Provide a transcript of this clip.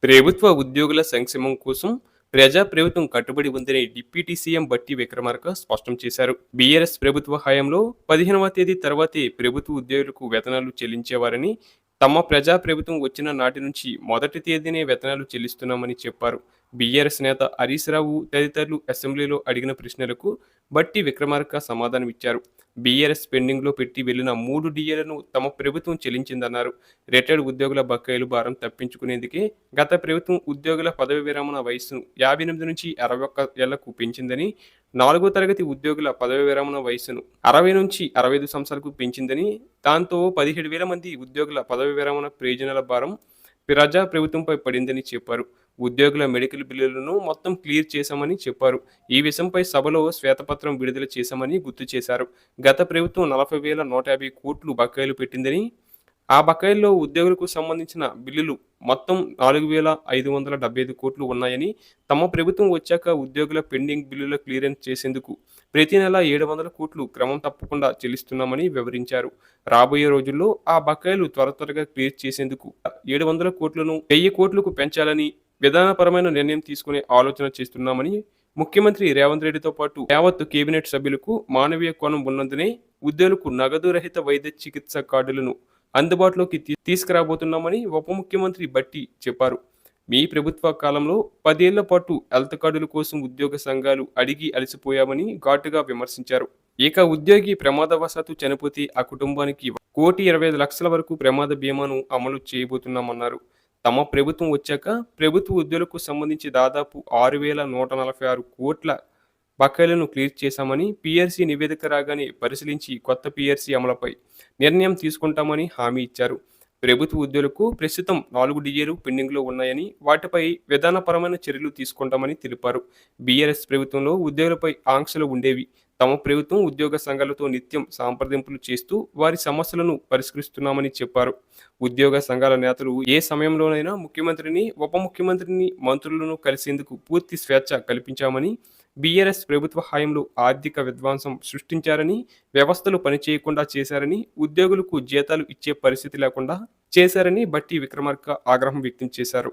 ప్రభుత్వ ఉద్యోగుల సంక్షేమం కోసం ప్రజా ప్రభుత్వం కట్టుబడి ఉందని డిప్యూటీ సీఎం బట్టి విక్రమార్క స్పష్టం చేశారు. బీఆర్ఎస్ ప్రభుత్వ హయాంలో 15వ తేదీ తర్వాతే ప్రభుత్వ ఉద్యోగులకు వేతనాలు చెల్లించేవారని, తమ ప్రజా ప్రభుత్వం వచ్చిన నాటి నుంచి మొదటి తేదీనే వేతనాలు చెల్లిస్తున్నామని చెప్పారు. బీఆర్ఎస్ నేత హరీష్ రావు తదితరులు అసెంబ్లీలో అడిగిన ప్రశ్నలకు బట్టి విక్రమార్క సమాధానమిచ్చారు. బీఆర్ఎస్ పెండింగ్లో పెట్టి వెళ్లిన 3 డిఏలను తమ ప్రభుత్వం చెల్లించిందన్నారు. రిటైర్డ్ ఉద్యోగుల బకాయిలు భారం తప్పించుకునేందుకే గత ప్రభుత్వం ఉద్యోగుల పదవి విరమణ వయస్సును 58 నుంచి 61 ఏళ్లకు పెంచిందని, 4వ తరగతి ఉద్యోగుల పదవి విరమణ వయస్సును 60 నుంచి 65 సంవత్సరాలకు పెంచిందని, దాంతో 17,000 మంది ఉద్యోగుల పదవి విరమణ ప్రయోజనాల భారం ప్రజా ప్రభుత్వంపై పడిందని చెప్పారు. ఉద్యోగుల మెడికల్ బిల్లులను మొత్తం క్లియర్ చేశామని చెప్పారు. ఈ విషయంపై సభలో శ్వేతపత్రం విడుదల చేశామని గుర్తు చేశారు. గత ప్రభుత్వం 40,150 కోట్లు బకాయిలు పెట్టిందని, ఆ బకాయిల్లో ఉద్యోగులకు సంబంధించిన బిల్లులు మొత్తం 4,575 కోట్లు ఉన్నాయని, తమ ప్రభుత్వం వచ్చాక ఉద్యోగుల పెండింగ్ బిల్లుల క్లియరెన్స్ చేసేందుకు ప్రతి నెల 700 కోట్లు క్రమం తప్పకుండా చెల్లిస్తున్నామని వివరించారు. రాబోయే రోజుల్లో ఆ బకాయిలు త్వరగా క్లియర్ చేసేందుకు 700 కోట్లను 1000 కోట్లకు పెంచాలని విధానపరమైన నిర్ణయం తీసుకునే ఆలోచన చేస్తున్నామని, ముఖ్యమంత్రి రేవంత్ రెడ్డితో పాటు యావత్తు కేబినెట్ సభ్యులకు మానవీయ కోణం ఉన్నందునే ఉద్యోగులకు నగదు రహిత వైద్య చికిత్స కార్డులను అందుబాటులోకి తీసుకురాబోతున్నామని ఉప ముఖ్యమంత్రి బట్టి చెప్పారు. మీ ప్రభుత్వ కాలంలో 10 ఏళ్ల పాటు హెల్త్ కార్డుల కోసం ఉద్యోగ సంఘాలు అడిగి అలసిపోయామని ఘాటుగా విమర్శించారు. ఇక ఉద్యోగి ప్రమాదవశాత్తు చనిపోతే ఆ కుటుంబానికి 1,25,00,000 వరకు ప్రమాద బీమాను అమలు చేయబోతున్నామన్నారు. తమ ప్రభుత్వం వచ్చాక ప్రభుత్వ ఉద్యోగులకు సంబంధించి దాదాపు 6,146 కోట్ల బకాయిలను క్లియర్ చేశామని, పీఆర్సీ నివేదిక రాగానే పరిశీలించి కొత్త పీఆర్సీ అమలుపై నిర్ణయం తీసుకుంటామని హామీ ఇచ్చారు. ప్రభుత్వ ఉద్యోగులకు ప్రస్తుతం 4 డిఏలు పెండింగ్లో ఉన్నాయని, వాటిపై విధానపరమైన చర్యలు తీసుకుంటామని తెలిపారు. బీఆర్ఎస్ ప్రభుత్వంలో ఉద్యోగులపై ఆంక్షలు ఉండేవి. తమ ప్రభుత్వం ఉద్యోగ సంఘాలతో నిత్యం సంప్రదింపులు చేస్తూ వారి సమస్యలను పరిష్కరిస్తున్నామని చెప్పారు. ఉద్యోగ సంఘాల నేతలు ఏ సమయంలోనైనా ముఖ్యమంత్రిని, ఉప ముఖ్యమంత్రిని, మంత్రులను కలిసేందుకు పూర్తి స్వేచ్ఛ కల్పించామని, బీఆర్ఎస్ ప్రభుత్వ హయాంలో ఆర్థిక విధ్వంసం సృష్టించారని, వ్యవస్థలు పనిచేయకుండా చేశారని, ఉద్యోగులకు జీతాలు ఇచ్చే పరిస్థితి లేకుండా చేశారని బట్టి విక్రమార్క ఆగ్రహం వ్యక్తం చేశారు.